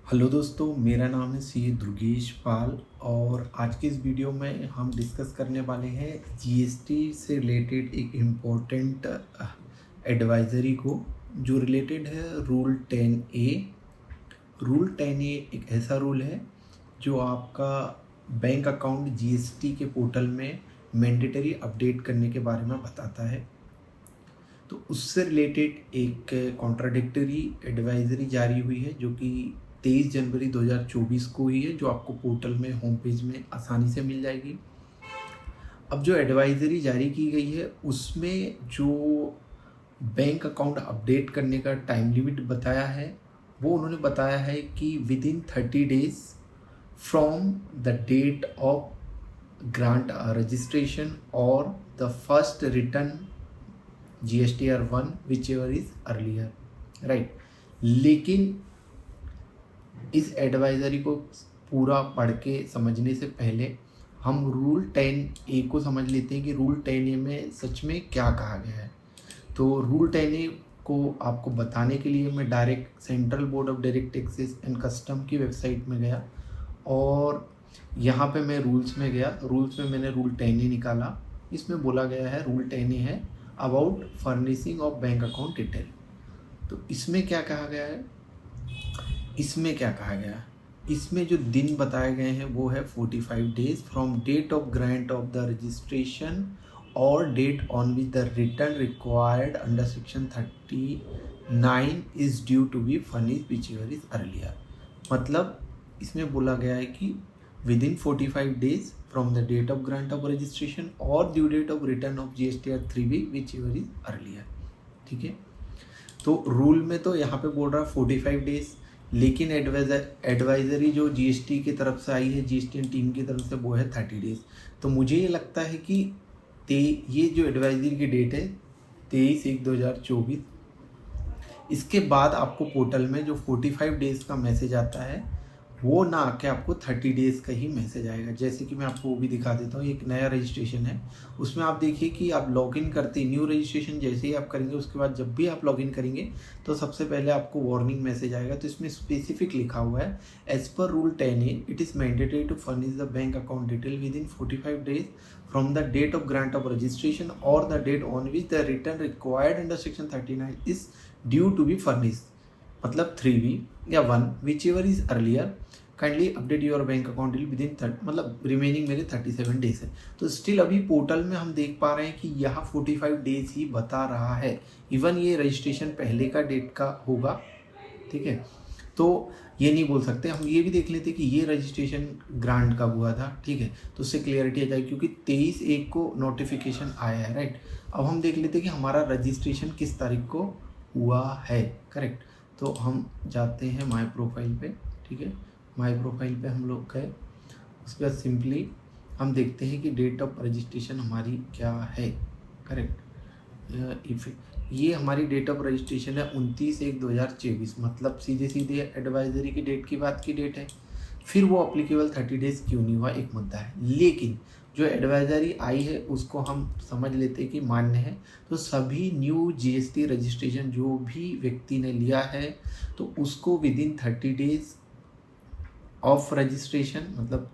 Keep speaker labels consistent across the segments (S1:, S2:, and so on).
S1: Hello दोस्तों, मेरा नाम है सी दुर्गेश पाल और आज के इस वीडियो में हम डिस्कस करने वाले हैं जीएसटी से रिलेटेड एक इम्पोर्टेंट एडवाइजरी को, जो रिलेटेड है रूल 10A। रूल 10A एक ऐसा रूल है जो आपका बैंक अकाउंट जीएसटी के पोर्टल में मैंडेटरी अपडेट करने के बारे में बताता है। तो उससे रिलेटेड एक कॉन्ट्राडिक्टरी एडवाइजरी जारी हुई है जो कि 23 जनवरी 2024 को हुई है, जो आपको पोर्टल में होम पेज में आसानी से मिल जाएगी। अब जो एडवाइजरी जारी की गई है उसमें जो बैंक अकाउंट अपडेट करने का टाइम लिमिट बताया है वो उन्होंने बताया है कि within 30 days from the date of grant registration और the first return GSTR 1 whichever is earlier, right. लेकिन इस एडवाइजरी को पूरा पढ़ के समझने से पहले हम रूल 10A को समझ लेते हैं कि रूल 10A में सच में क्या कहा गया है। तो रूल 10A को आपको बताने के लिए मैं direct central board of direct taxes and custom की वेबसाइट में गया और यहाँ पे मैं रूल्स में गया। रूल्स में मैंने रूल 10A निकाला। इसमें बोला गया है, रूल 10A है about furnishing of bank account detail. तो इसमें क्या कहा गया है, इसमें जो दिन बताए गए हैं वो है 45 days from date of grant of the registration और date on which the return required under section 39 is due to be furnished whichever is earlier. मतलब इसमें बोला गया है कि within 45 days from the date of grant of registration और due date of return of GSTR 3B whichever is earlier. ठीक है, तो रूल में तो यहाँ पे बोल रहा है 45 डेज, लेकिन एडवाइजरी जो जीएसटी की तरफ से आई है, जीएसटी टीम की तरफ से, वो है 30 डेज। तो मुझे ये लगता है कि ये जो एडवाइजरी की डेट है 23/1/2024, इसके बाद आपको पोर्टल में जो 45 डेज का मैसेज आता है वो ना आके आपको 30 डेज़ का ही मैसेज आएगा। जैसे कि मैं आपको वो भी दिखा देता हूँ। एक नया रजिस्ट्रेशन है, उसमें आप देखिए कि आप लॉगिन करते ही, न्यू रजिस्ट्रेशन जैसे ही आप करेंगे उसके बाद जब भी आप लॉगिन करेंगे तो सबसे पहले आपको वार्निंग मैसेज आएगा। तो इसमें स्पेसिफिक लिखा हुआ है, as per rule 10A it is mandatory to furnish the bank account detail within 45 days from the date of grant of registration और the date on which the return required under section 39 is due to be furnished, मतलब 3B या 1 whichever is earlier. Kindly update your bank account detail within मतलब remaining मेरे 37 days है। तो still अभी portal में हम देख पा रहे हैं कि यहाँ 45 डेज ही बता रहा है। इवन ये रजिस्ट्रेशन पहले का डेट का होगा, ठीक है। तो ये नहीं बोल सकते। हम ये भी देख लेते कि ये रजिस्ट्रेशन ग्रांट कब हुआ था, ठीक है, तो उससे क्लियरिटी आ जाएगी क्योंकि 23/1 को नोटिफिकेशन आया है, राइट। अब हम देख लेते कि हमारा रजिस्ट्रेशन किस तारीख को हुआ है, करेक्ट। तो हम जाते हैं माई प्रोफाइल पे, ठीक है। माई प्रोफाइल पे हम लोग गए, उसके बाद सिंपली हम देखते हैं कि डेट ऑफ रजिस्ट्रेशन हमारी क्या है, करेक्ट। इफ ये हमारी डेट ऑफ रजिस्ट्रेशन है 29/1/2024, मतलब सीधे सीधे एडवाइजरी की डेट की बात की डेट है। फिर वो अप्लीकेबल 30 डेज क्यों नहीं हुआ, एक मुद्दा है। लेकिन जो एडवाइजरी आई है उसको हम समझ लेते हैं कि मान्य है। तो सभी न्यू GST रजिस्ट्रेशन जो भी व्यक्ति ने लिया है तो उसको with in 30 days of registration, मतलब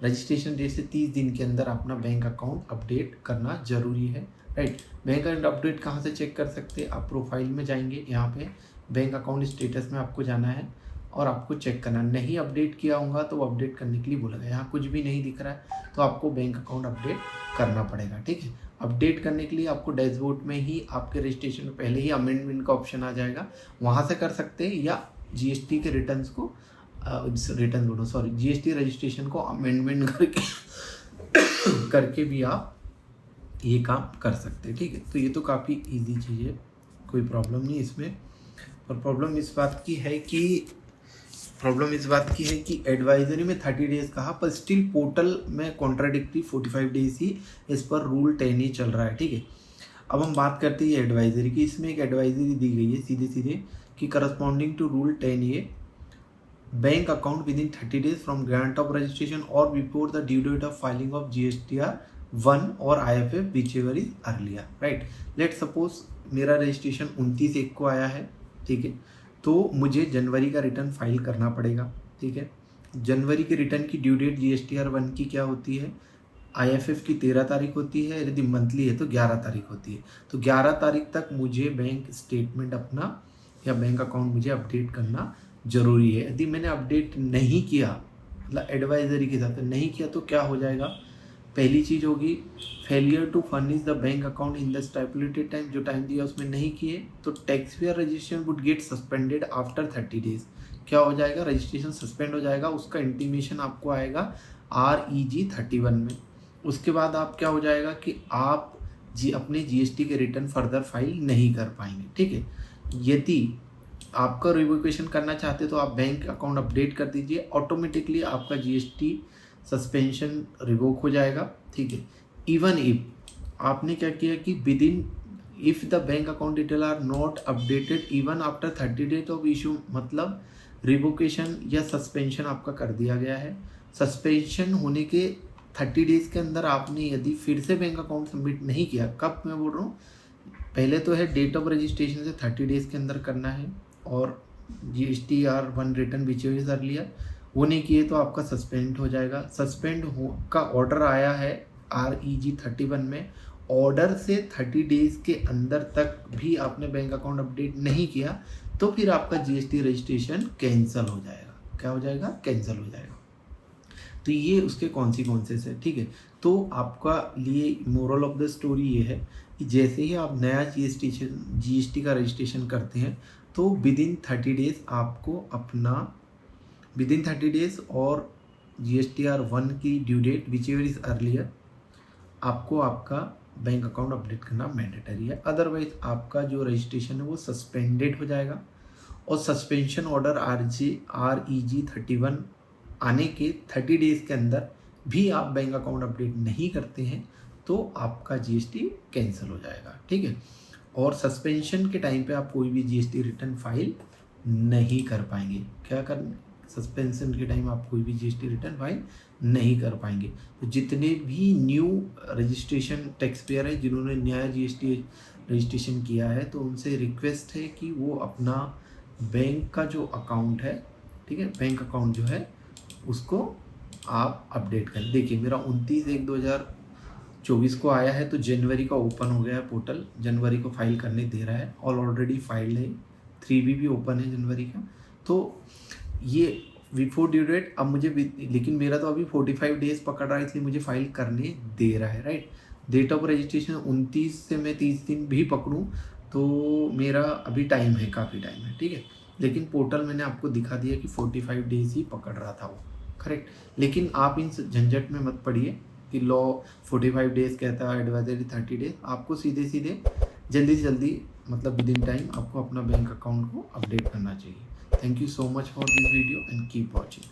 S1: रजिस्ट्रेशन डेट से 30 दिन के अंदर अपना बैंक अकाउंट अपडेट करना जरूरी है, राइट। बैंक अकाउंट अपडेट कहाँ से चेक कर सकते हैं, आप प्रोफाइल में जाएंगे, यहाँ पे बैंक अकाउंट स्टेटस में आपको जाना है और आपको चेक करना। नहीं अपडेट किया होगा तो वो अपडेट करने के लिए बोला गया। यहाँ कुछ भी नहीं दिख रहा है तो आपको बैंक अकाउंट अपडेट करना पड़ेगा, ठीक है। अपडेट करने के लिए आपको डैशबोर्ड में ही आपके रजिस्ट्रेशन में पहले ही अमेंडमेंट का ऑप्शन आ जाएगा, वहाँ से कर सकते हैं, या GST के रिटर्न्स को GST रजिस्ट्रेशन को अमेंडमेंट करके भी आप ये काम कर सकते हैं, ठीक है। तो ये तो काफ़ी इजी चीज़ है, कोई प्रॉब्लम नहीं इसमें। और प्रॉब्लम इस बात की है कि एडवाइजरी में 30 डेज कहा, पर स्टिल पोर्टल में कॉन्ट्राडिक्टरी 45 डेज ही इस पर रूल 10 चल रहा है, ठीक है। अब हम बात करते हैं एडवाइजरी की। इसमें एक एडवाइजरी दी गई है सीधे सीधे कि corresponding to rule 10A bank account within 30 days from grant of registration और before the due date of filing of GSTR 1 और IFF whichever is earlier, right. Let suppose मेरा रजिस्ट्रेशन 29/1 को आया है, ठीक है। तो मुझे जनवरी का रिटर्न फाइल करना पड़ेगा। ठीक है, जनवरी के रिटर्न की ड्यू डेट GSTR 1 की क्या होती है, IFF की 13 तारीख होती है, यदि मंथली है तो 11 तारीख होती है। तो 11 तारीख तक मुझे बैंक स्टेटमेंट अपना या बैंक अकाउंट मुझे अपडेट करना ज़रूरी है। यदि मैंने अपडेट नहीं किया, मतलब एडवाइजरी के साथ नहीं किया, तो क्या हो जाएगा, पहली चीज़ होगी failure to furnish the bank account in the stipulated time, जो टाइम दिया उसमें नहीं किए तो tax payer registration would get suspended after 30 days. क्या हो जाएगा, रजिस्ट्रेशन सस्पेंड हो जाएगा, उसका इंटीमेशन आपको आएगा REG 31 में। उसके बाद आप क्या हो जाएगा कि आप अपने GST के रिटर्न फर्दर फाइल नहीं कर पाएंगे। ठीक है, यदि आपका रिवोकेशन करना चाहते हो तो आप बैंक अकाउंट अपडेट कर दीजिए, ऑटोमेटिकली आपका GST सस्पेंशन रिवोक हो जाएगा। ठीक है, इवन इफ आपने क्या किया कि within if the bank account detail are not updated even after 30 days of issue, मतलब रिवोकेशन या सस्पेंशन आपका कर दिया गया है। सस्पेंशन होने के 30 डेज के अंदर आपने यदि फिर से बैंक अकाउंट सबमिट नहीं किया, कब मैं बोल रहा हूँ, पहले तो है डेट ऑफ रजिस्ट्रेशन से 30 डेज के अंदर करना है, और GSTR 1 return which is earlier वो नहीं किए तो आपका सस्पेंड हो जाएगा। सस्पेंड हो का ऑर्डर आया है REG 31 में, ऑर्डर से 30 डेज के अंदर तक भी आपने बैंक अकाउंट अपडेट नहीं किया तो फिर आपका GST रजिस्ट्रेशन कैंसिल हो जाएगा। क्या हो जाएगा, कैंसिल हो जाएगा। तो ये उसके कॉन्सिक्वेंसेस है। ठीक है, तो आपका लिए मोरल ऑफ द स्टोरी ये है कि जैसे ही आप नया GST का रजिस्ट्रेशन करते हैं तो विद इन 30 डेज आपको अपना विद इन 30 डेज और GSTR 1 की due date whichever is earlier आपको आपका बैंक अकाउंट अपडेट करना मैंडेटरी है। अदरवाइज आपका जो रजिस्ट्रेशन है वो सस्पेंडेड हो जाएगा, और सस्पेंशन ऑर्डर REG 31 आने के 30 डेज के अंदर भी आप बैंक अकाउंट अपडेट नहीं करते हैं तो आपका GST कैंसिल हो जाएगा। ठीक है, और सस्पेंशन के टाइम पे आप कोई भी GST रिटर्न फाइल नहीं कर पाएंगे। क्या कर, सस्पेंशन के टाइम आप कोई भी GST रिटर्न फाइल नहीं कर पाएंगे। तो जितने भी न्यू रजिस्ट्रेशन टैक्स पेयर है जिन्होंने नया GST रजिस्ट्रेशन किया है, तो उनसे रिक्वेस्ट है कि वो अपना बैंक का जो अकाउंट है, ठीक है, बैंक अकाउंट जो है उसको आप अपडेट करें। देखिए मेरा 29/1/2024 को आया है, तो जनवरी का ओपन हो गया है पोर्टल, जनवरी को फाइल करने दे रहा है, ऑलरेडी फाइल है, 3B भी ओपन है जनवरी का। तो ये बिफोर ड्यू डेट अब मुझे, लेकिन मेरा तो अभी 45 डेज पकड़ रहा है, इसलिए मुझे फाइल करने दे रहा है, राइट। डेट ऑफ रजिस्ट्रेशन 29 से मैं 30 दिन भी पकड़ूँ तो मेरा अभी टाइम है, काफ़ी टाइम है। ठीक है, लेकिन पोर्टल मैंने आपको दिखा दिया कि 45 डेज ही पकड़ रहा था वो, करेक्ट। लेकिन आप इन झंझट में मत पड़िए कि लॉ 45 डेज कहता है, एडवाइजरी 30 डेज। आपको सीधे सीधे जल्दी से जल्दी, मतलब विद इन टाइम आपको अपना बैंक अकाउंट को अपडेट करना चाहिए। Thank you so much for this video and keep watching.